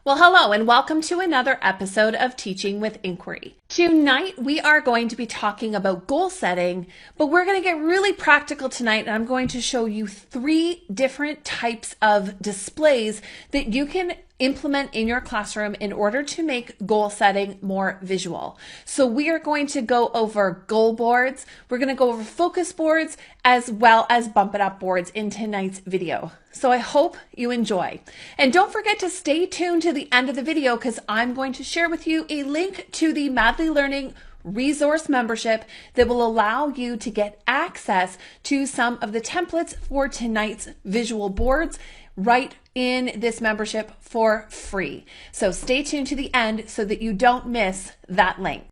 Well, hello and welcome to another episode of Teaching with Inquiry. Tonight, we are going to be talking about goal setting, but we're going to get really practical tonight, and I'm going to show you 3 different types of displays that you can implement in your classroom in order to make goal setting more visual. So we are going to go over goal boards, we're going to go over focus boards, as well as bump it up boards in tonight's video. So I hope you enjoy. And don't forget to stay tuned to the end of the video because I'm going to share with you a link to the Madly Learning resource membership that will allow you to get access to some of the templates for tonight's visual boards right in this membership for free. So stay tuned to the end so that you don't miss that link.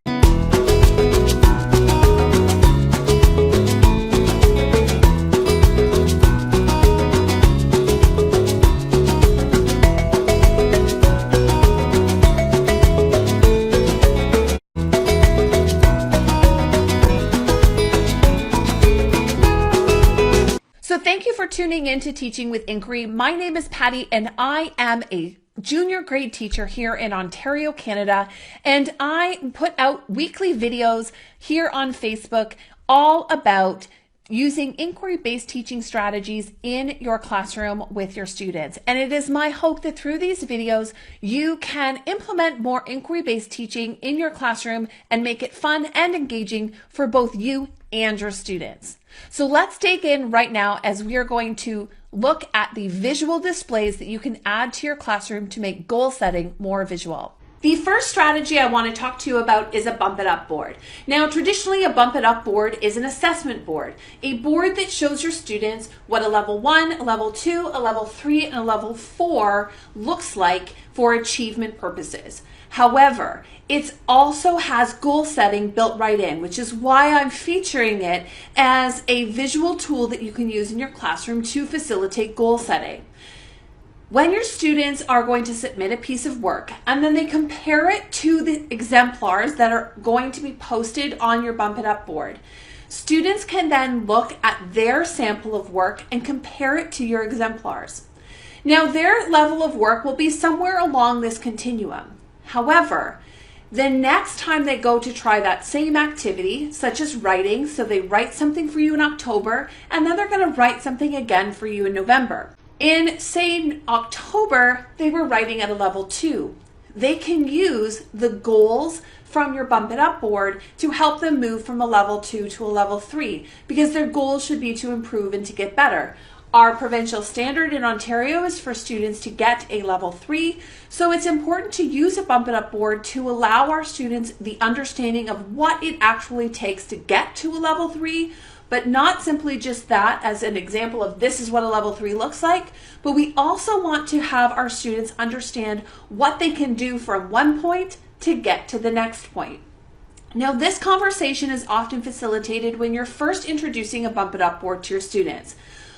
So thank you for tuning in to Teaching with Inquiry. My name is Patty and I am a junior grade teacher here in Ontario, Canada, and I put out weekly videos here on Facebook all about using inquiry-based teaching strategies in your classroom with your students. And it is my hope that through these videos, you can implement more inquiry-based teaching in your classroom and make it fun and engaging for both you and your students. So let's dig in right now as we are going to look at the visual displays that you can add to your classroom to make goal setting more visual. The first strategy I want to talk to you about is a bump it up board. Now, traditionally, a bump it up board is an assessment board, a board that shows your students what a level 1, a level 2, a level 3, and a level 4 looks like for achievement purposes. However, it also has goal setting built right in, which is why I'm featuring it as a visual tool that you can use in your classroom to facilitate goal setting. When your students are going to submit a piece of work and then they compare it to the exemplars that are going to be posted on your Bump It Up board, students can then look at their sample of work and compare it to your exemplars. Now, their level of work will be somewhere along this continuum. However, the next time they go to try that same activity, such as writing, so they write something for you in October, and then they're going to write something again for you in November. In, say, October, they were writing at a level 2. They can use the goals from your Bump It Up board to help them move from a level 2 to a level 3 because their goals should be to improve and to get better. Our provincial standard in Ontario is for students to get a level 3, so it's important to use a Bump It Up board to allow our students the understanding of what it actually takes to get to a level 3, but not simply just that as an example of this is what a level 3 looks like, but we also want to have our students understand what they can do from one point to get to the next point. Now, this conversation is often facilitated when you're first introducing a Bump It Up board to your students.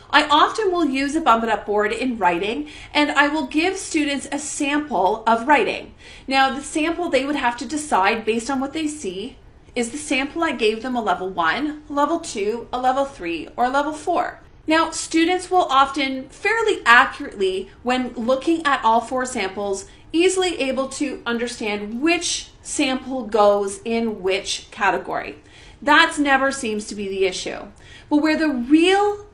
I often will use a Bump It Up board in writing, and I will give students a sample of writing. Now, the sample they would have to decide based on what they see. Is the sample I gave them a level 1, a level 2, a level 3, or a level 4? Now, students will often fairly accurately, when looking at all 4 samples, easily able to understand which sample goes in which category. That never seems to be the issue. But where the real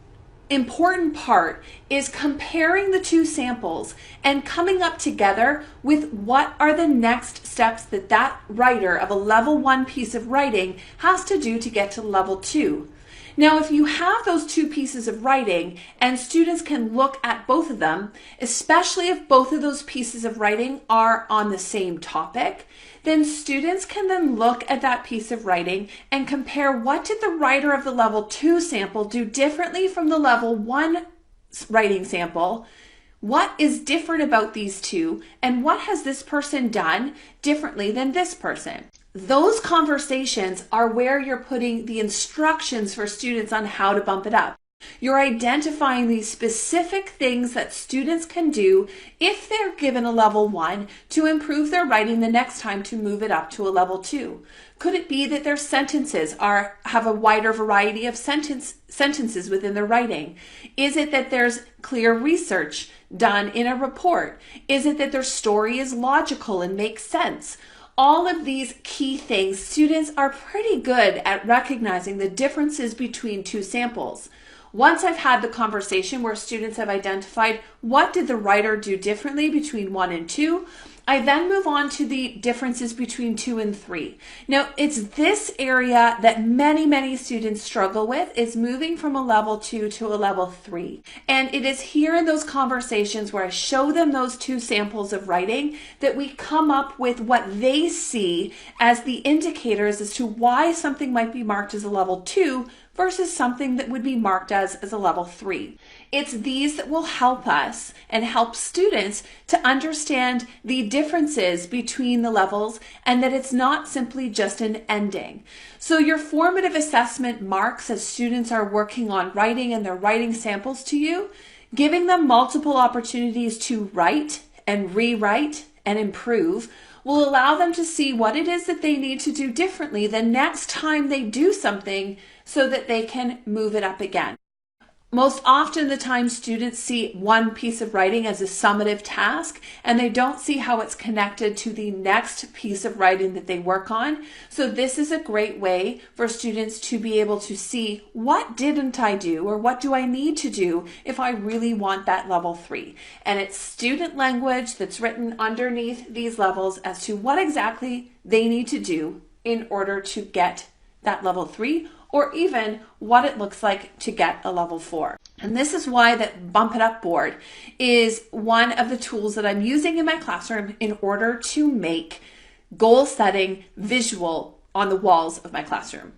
important part is comparing the 2 samples and coming up together with what are the next steps that that writer of a level 1 piece of writing has to do to get to level 2. Now, if you have those 2 pieces of writing and students can look at both of them, especially if both of those pieces of writing are on the same topic, then students can then look at that piece of writing and compare what did the writer of the level 2 sample do differently from the level 1 writing sample. What is different about these 2, and what has this person done differently than this person? Those conversations are where you're putting the instructions for students on how to bump it up. You're identifying these specific things that students can do if they're given a level 1 to improve their writing the next time to move it up to a level 2. Could it be that their sentences have a wider variety of sentences within their writing? Is it that there's clear research done in a report? Is it that their story is logical and makes sense? All of these key things, students are pretty good at recognizing the differences between two samples. Once I've had the conversation where students have identified what did the writer do differently between 1 and 2, I then move on to the differences between 2 and 3. Now, it's this area that many students struggle with, is moving from a level 2 to a level 3. And it is here in those conversations where I show them those two samples of writing that we come up with what they see as the indicators as to why something might be marked as a level 2 versus something that would be marked as a level 3. It's these that will help us and help students to understand the differences between the levels and that it's not simply just an ending. So your formative assessment marks as students are working on writing and they're writing samples to you, giving them multiple opportunities to write and rewrite and improve will allow them to see what it is that they need to do differently the next time they do something so that they can move it up again. Most often the time students see one piece of writing as a summative task and they don't see how it's connected to the next piece of writing that they work on. So this is a great way for students to be able to see what didn't I do or what do I need to do if I really want that level 3. And it's student language that's written underneath these levels as to what exactly they need to do in order to get that level 3 or even what it looks like to get a level 4. And this is why that Bump It Up board is one of the tools that I'm using in my classroom in order to make goal setting visual on the walls of my classroom.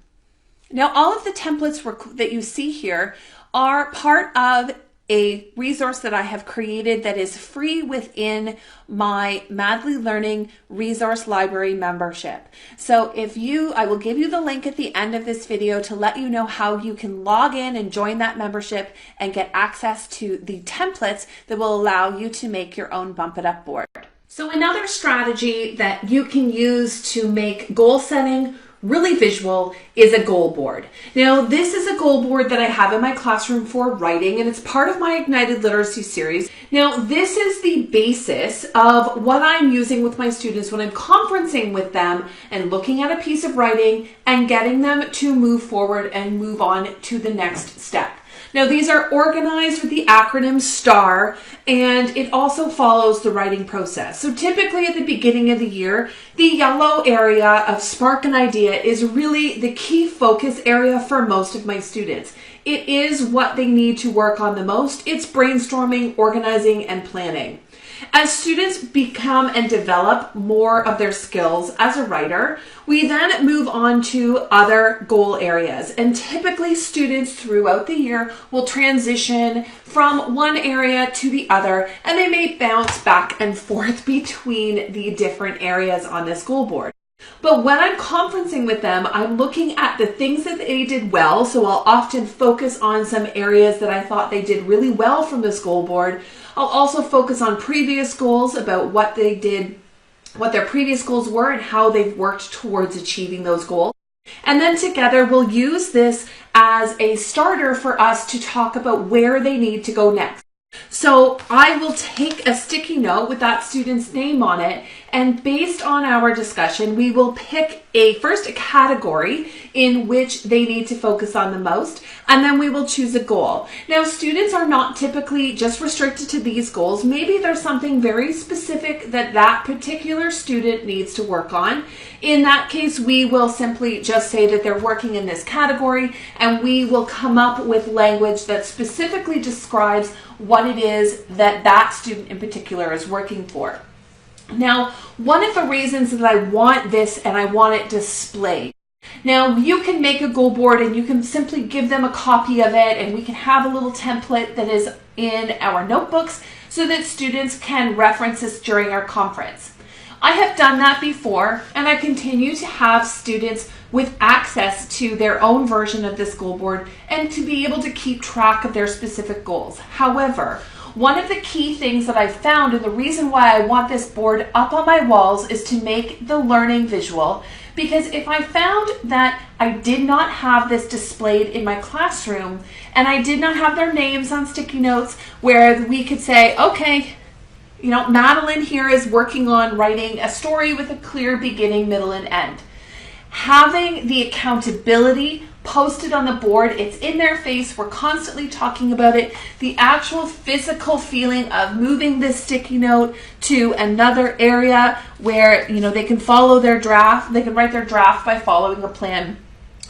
Now, all of the templates that you see here are part of a resource that I have created that is free within my Madly Learning Resource Library membership. So I will give you the link at the end of this video to let you know how you can log in and join that membership and get access to the templates that will allow you to make your own Bump It Up board. So another strategy that you can use to make goal setting really visual is a goal board. Now, this is a goal board that I have in my classroom for writing, and it's part of my Ignited Literacy series. Now, this is the basis of what I'm using with my students when I'm conferencing with them and looking at a piece of writing and getting them to move forward and move on to the next step. Now, these are organized with the acronym STAR, and it also follows the writing process. So typically at the beginning of the year, the yellow area of Spark an Idea is really the key focus area for most of my students. It is what they need to work on the most. It's brainstorming, organizing, and planning. As students become and develop more of their skills as a writer, we then move on to other goal areas. And typically students throughout the year will transition from one area to the other, and they may bounce back and forth between the different areas on this goal board. But when I'm conferencing with them, I'm looking at the things that they did well. So I'll often focus on some areas that I thought they did really well from this goal board. I'll also focus on previous goals about what they did, what their previous goals were and how they've worked towards achieving those goals. And then together we'll use this as a starter for us to talk about where they need to go next. So I will take a sticky note with that student's name on it, and based on our discussion, we will pick first a category in which they need to focus on the most, and then we will choose a goal. Now, students are not typically just restricted to these goals. Maybe there's something very specific that particular student needs to work on. In that case, we will simply just say that they're working in this category, and we will come up with language that specifically describes what it is that student in particular is working for. Now, one of the reasons that I want this and I want it displayed. Now, you can make a goal board and you can simply give them a copy of it, and we can have a little template that is in our notebooks so that students can reference this during our conference. I have done that before, and I continue to have students with access to their own version of this goal board and to be able to keep track of their specific goals. However, one of the key things that I've found, and the reason why I want this board up on my walls, is to make the learning visual. Because if I found that I did not have this displayed in my classroom, and I did not have their names on sticky notes where we could say, okay, you know, Madeline here is working on writing a story with a clear beginning, middle, and end. Having the accountability posted on the board, it's in their face, we're constantly talking about it, the actual physical feeling of moving this sticky note to another area where, you know, they can follow their draft, they can write their draft by following a plan.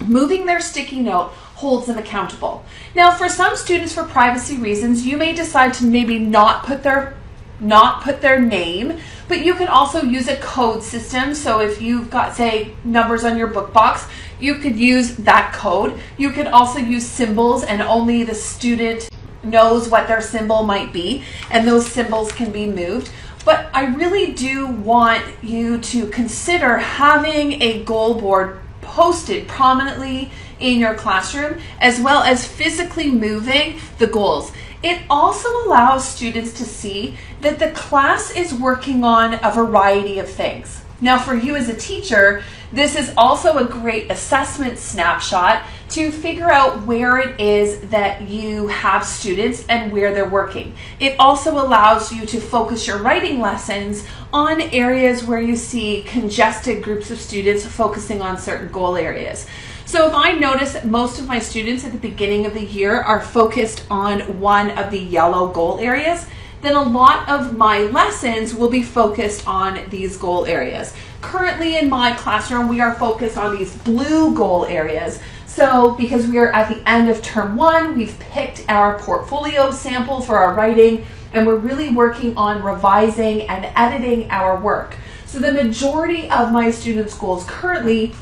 Moving their sticky note holds them accountable. Now, for some students, for privacy reasons, you may decide to maybe not put their name, but you can also use a code system. So if you've got, say, numbers on your book box, you could use that code. You could also use symbols, and only the student knows what their symbol might be, and those symbols can be moved. But I really do want you to consider having a goal board posted prominently in your classroom, as well as physically moving the goals. It also allows students to see that the class is working on a variety of things. Now, for you as a teacher, this is also a great assessment snapshot to figure out where it is that you have students and where they're working. It also allows you to focus your writing lessons on areas where you see congested groups of students focusing on certain goal areas. So if I notice that most of my students at the beginning of the year are focused on one of the yellow goal areas, then a lot of my lessons will be focused on these goal areas. Currently in my classroom, we are focused on these blue goal areas. So because we are at the end of term 1, we've picked our portfolio sample for our writing, and we're really working on revising and editing our work. So the majority of my students' goals currently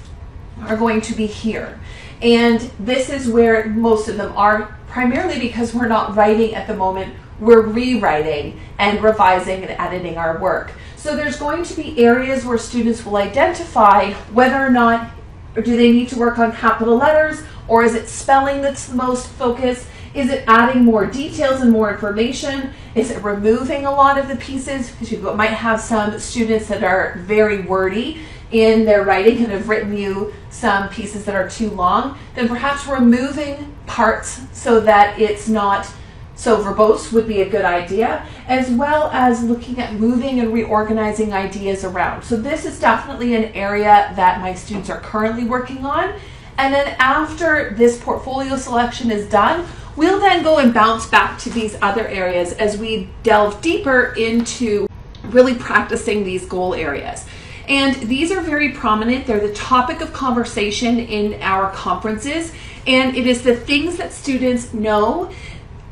are going to be here. And this is where most of them are, primarily because we're not writing at the moment, we're rewriting and revising and editing our work. So there's going to be areas where students will identify whether or not, or do they need to work on capital letters, or is it spelling that's the most focus? Is it adding more details and more information? Is it removing a lot of the pieces? Because you might have some students that are very wordy in their writing and have written you some pieces that are too long. Then perhaps removing parts so that it's not so verbose would be a good idea, as well as looking at moving and reorganizing ideas around. So this is definitely an area that my students are currently working on. And then after this portfolio selection is done, we'll then go and bounce back to these other areas as we delve deeper into really practicing these goal areas. And these are very prominent. They're the topic of conversation in our conferences, and it is the things that students know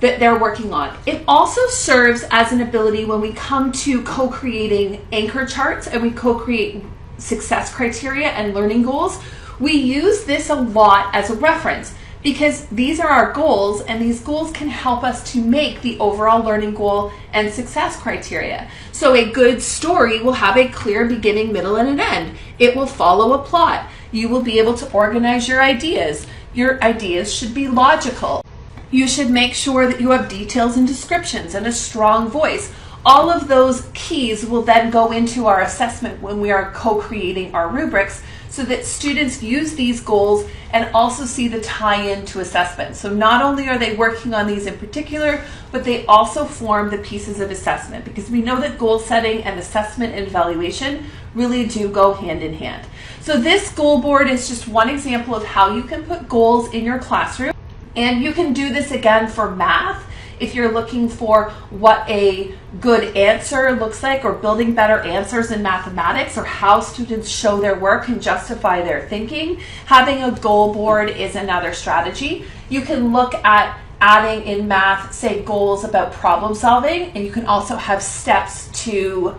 that they're working on. It also serves as an ability when we come to co-creating anchor charts and we co-create success criteria and learning goals. We use this a lot as a reference because these are our goals, and these goals can help us to make the overall learning goal and success criteria. So a good story will have a clear beginning, middle, and an end. It will follow a plot. You will be able to organize your ideas. Your ideas should be logical. You should make sure that you have details and descriptions and a strong voice. All of those keys will then go into our assessment when we are co-creating our rubrics, so that students use these goals and also see the tie-in to assessment. So not only are they working on these in particular, but they also form the pieces of assessment, because we know that goal setting and assessment and evaluation really do go hand in hand. So this goal board is just one example of how you can put goals in your classroom. And you can do this again for math if you're looking for what a good answer looks like, or building better answers in mathematics, or how students show their work and justify their thinking. Having a goal board is another strategy. You can look at adding in math, say, goals about problem solving, and you can also have steps to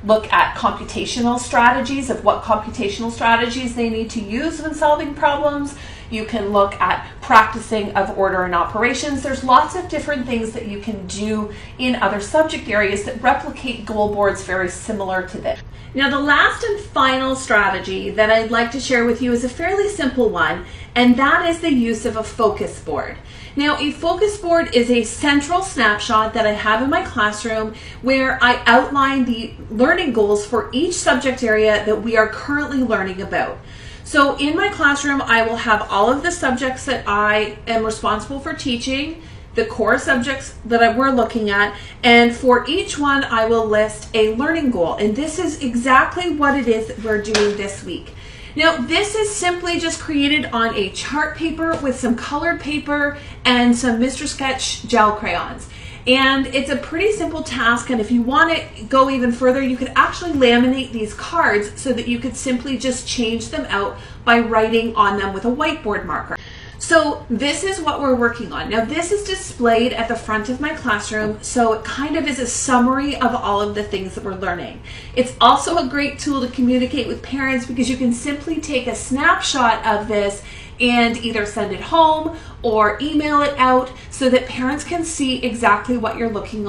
look at computational strategies, of what computational strategies they need to use when solving problems. You can look at practicing of order and operations. There's lots of different things that you can do in other subject areas that replicate goal boards very similar to this. Now, the last and final strategy that I'd like to share with you is a fairly simple one, and that is the use of a focus board. Now, a focus board is a central snapshot that I have in my classroom where I outline the learning goals for each subject area that we are currently learning about. So in my classroom, I will have all of the subjects that I am responsible for teaching, the core subjects that we're looking at, and for each one I will list a learning goal. And this is exactly what it is that we're doing this week. Now, this is simply just created on a chart paper with some colored paper and some Mr. Sketch gel crayons. And it's a pretty simple task, and if you want to go even further, you could actually laminate these cards so that you could simply just change them out by writing on them with a whiteboard marker. So this is what we're working on. Now, this is displayed at the front of my classroom, so it kind of is a summary of all of the things that we're learning. It's also a great tool to communicate with parents because you can simply take a snapshot of this and either send it home or email it out so that parents can see exactly what you're looking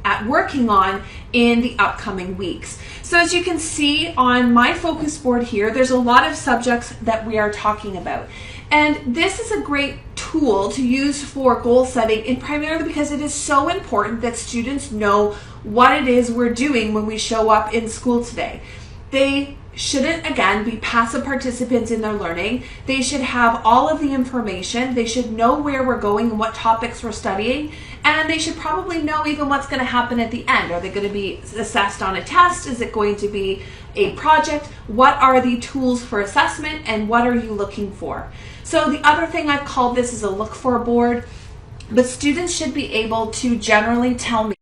at working on in the upcoming weeks. So as you can see on my focus board here, there's a lot of subjects that we are talking about. And this is a great tool to use for goal setting, and primarily because it is so important that students know what it is we're doing when we show up in school today. They shouldn't, again, be passive participants in their learning. They should have all of the information. They should know where we're going and what topics we're studying. And they should probably know even what's going to happen at the end. Are they going to be assessed on a test? Is it going to be a project? What are the tools for assessment, and what are you looking for? So the other thing I've called this is a look for board, but students should be able to generally tell me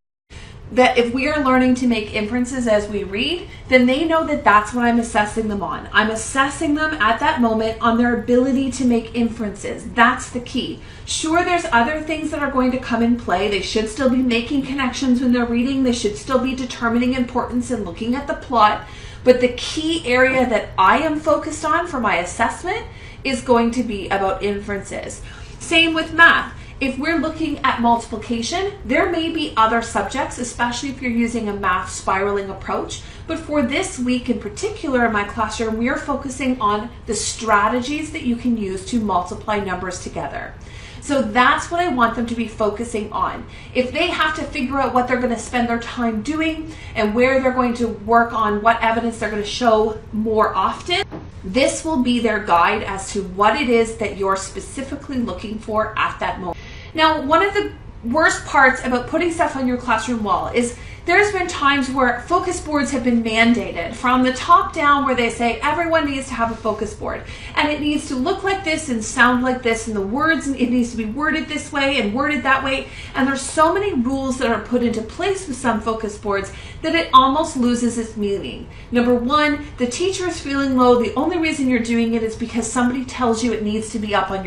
that if we are learning to make inferences as we read, then they know that that's what I'm assessing them on. I'm assessing them at that moment on their ability to make inferences. That's the key. Sure, there's other things that are going to come in play. They should still be making connections when they're reading. They should still be determining importance and looking at the plot. But the key area that I am focused on for my assessment is going to be about inferences. Same with math. If we're looking at multiplication, there may be other subjects, especially if you're using a math spiraling approach. But for this week in particular in my classroom, we are focusing on the strategies that you can use to multiply numbers together. So that's what I want them to be focusing on. If they have to figure out what they're going to spend their time doing and where they're going to work on what evidence they're going to show more often, this will be their guide as to what it is that you're specifically looking for at that moment. Now, one of the worst parts about putting stuff on your classroom wall is there's been times where focus boards have been mandated from the top down, where they say everyone needs to have a focus board and it needs to look like this and sound like this, and the words, it needs to be worded this way and worded that way. And there's so many rules that are put into place with some focus boards that it almost loses its meaning. Number one, the teacher is feeling low. The only reason you're doing it is because somebody tells you it needs to be up on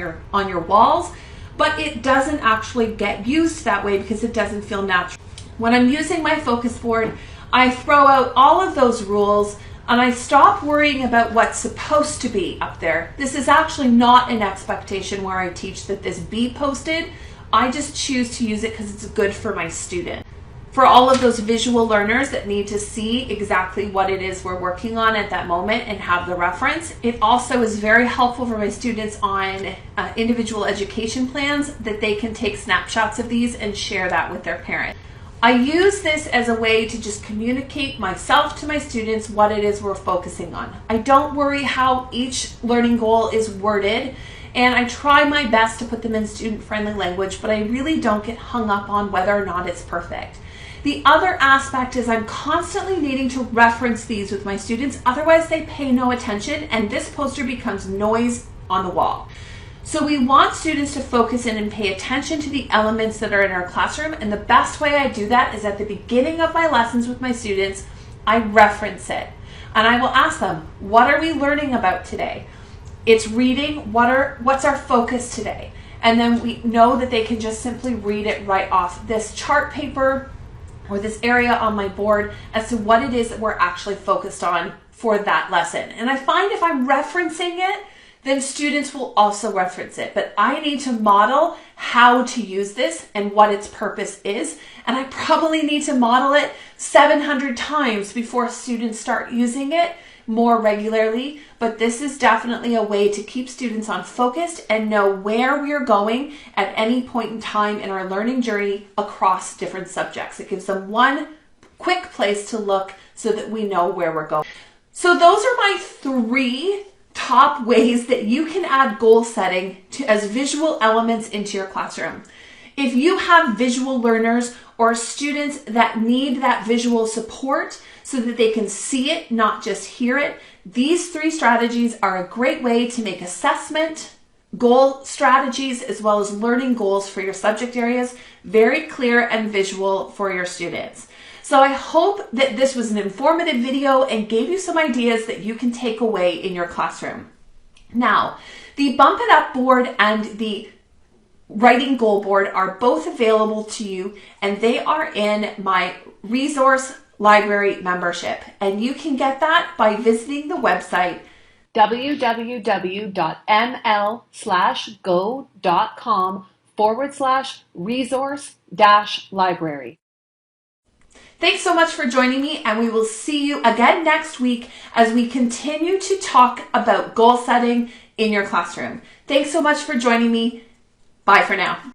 your walls. But it doesn't actually get used that way because it doesn't feel natural. When I'm using my focus board, I throw out all of those rules and I stop worrying about what's supposed to be up there. This is actually not an expectation where I teach that this be posted. I just choose to use it because it's good for my student. For all of those visual learners that need to see exactly what it is we're working on at that moment and have the reference, it also is very helpful for my students on individual education plans that they can take snapshots of these and share that with their parents. I use this as a way to just communicate myself to my students what it is we're focusing on. I don't worry how each learning goal is worded, and I try my best to put them in student-friendly language, but I really don't get hung up on whether or not it's perfect. The other aspect is I'm constantly needing to reference these with my students, otherwise they pay no attention and this poster becomes noise on the wall. So we want students to focus in and pay attention to the elements that are in our classroom, and the best way I do that is at the beginning of my lessons with my students, I reference it. And I will ask them, what are we learning about today? It's reading, what's our focus today? And then we know that they can just simply read it right off this chart paper or this area on my board as to what it is that we're actually focused on for that lesson. And I find if I'm referencing it, then students will also reference it. But I need to model how to use this and what its purpose is. And I probably need to model it 700 times before students start using it more regularly. But this is definitely a way to keep students on focused and know where we are going at any point in time in our learning journey across different subjects. It gives them one quick place to look so that we know where we're going. So those are my 3 top ways that you can add goal setting as visual elements into your classroom. If you have visual learners or students that need that visual support so that they can see it, not just hear it, these 3 strategies are a great way to make assessment, goal strategies, as well as learning goals for your subject areas very clear and visual for your students. So I hope that this was an informative video and gave you some ideas that you can take away in your classroom. Now, the Bump It Up board and the Writing Goal board are both available to you, and they are in my resource library membership. And you can get that by visiting the website www.ml/go.com/resource-library. Thanks so much for joining me, and we will see you again next week as we continue to talk about goal setting in your classroom. Thanks so much for joining me. Bye for now.